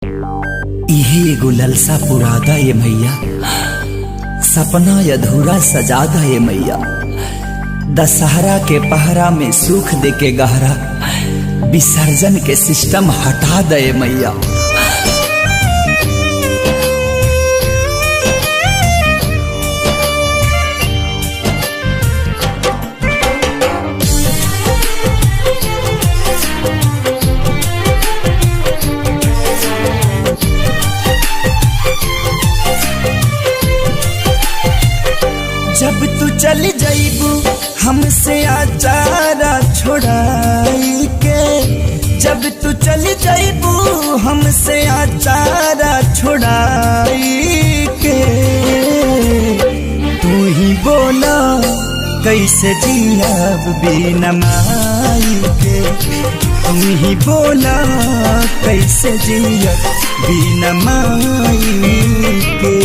इहे एगो ललसा पुरादा ये मैया, सपना अधूरा सजादा ये मैया। दशहरा के पहरा में सुख दे के गहरा, विसर्जन के सिस्टम हटा दे मैया। जब तू चल जाइबू हमसे आचारा छोड़ाई के, जब तू चल जाइबू हमसे आचारा छोड़ाई के, तू ही बोला कैसे जियाब बिना माई के, तू ही बोला कैसे जियाब बिना माई के।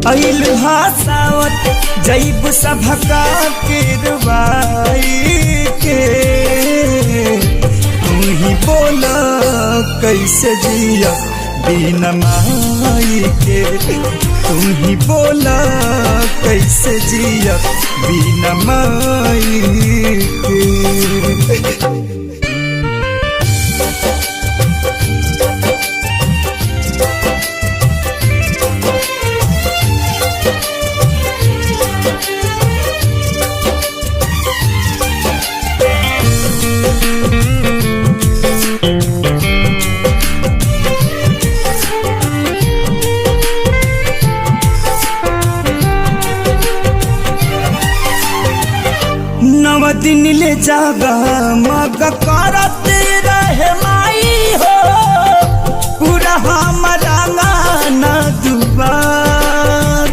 अइल हासावत जैब सभका किरवाई के, तू ही बोला कैसे जिया बिना माई के, तू ही बोला कैसे जिया बिना माई के। नव दिन ले जागा मग करत रहे माई हो, पूरा हमारा गाना दुबार।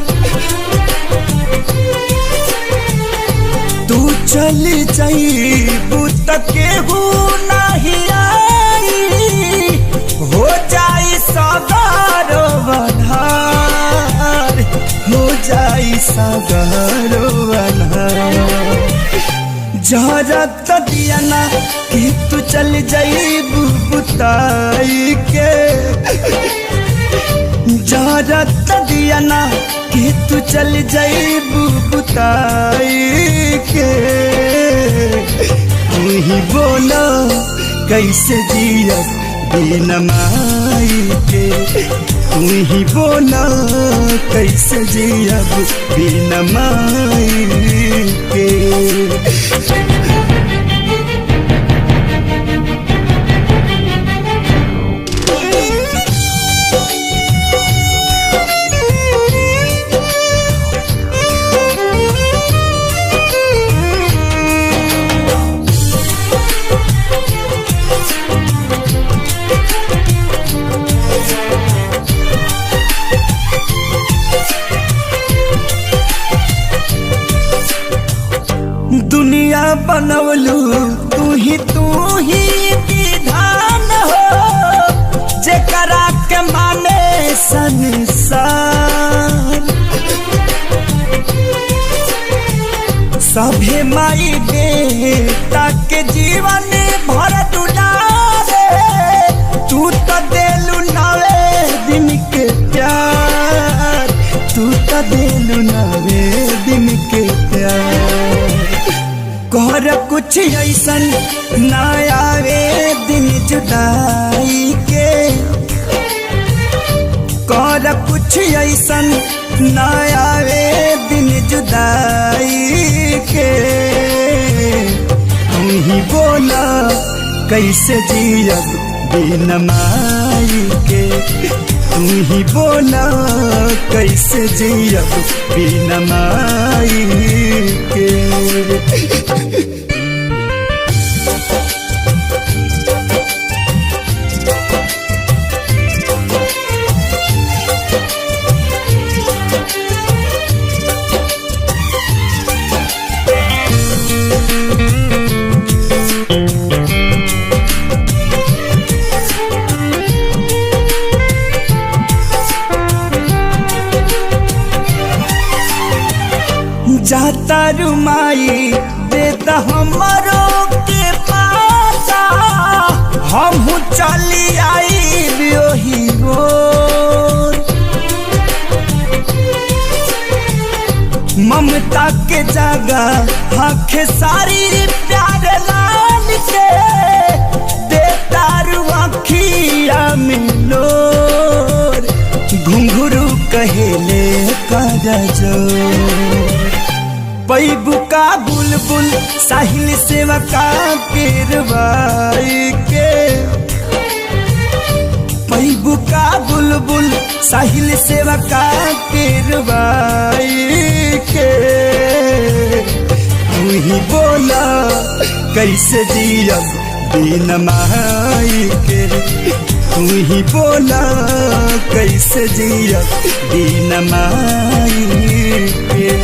तू चल जाइबू त केहू नहीं आई, हो जाई सगारो बन्हार, हो जाई सगारो बन्हार। जहरत दिया ना कि तू चल जाइबू बुताई के, जहरत दिया ना कि तू चल जाइबू बुताई के, तू ही बोला कैसे जिया बिना माई के, तू ही बोला कैसे जिया बिना माई के। दुनिया बनवलू तू ही विधान हो, जेकरा के माने संसार। सभे माई बेटा के जीवन भर दुलारे, तू तो देलू नवे दिन के प्यार, तू तो देलू नवे दिन के प्यार। कर कुछ ऐसन ना आवे दिन जुदाई के, कर कुछ ऐसन ना आवे दिन जुदाई के, तू ही बोला कैसे जियब बिना माई के, तू ही बोला कैसे जियब बिना माई के। जाता रुमाई देता हमारो के पासा, हम चली आई ममता के जगह आंखें सारी प्यार लाल के बेतारू आँखिया मिलो घुंघरू कहेले कर जो पैबू का बुलबुल साहिल सेवा का पेरवाई के पैबू का बुलबुल साहिल सेवा का पेरवाई के तू ही बोला कैसे जियब बिन माई के तू ही बोला कैसे जियब बिन माई के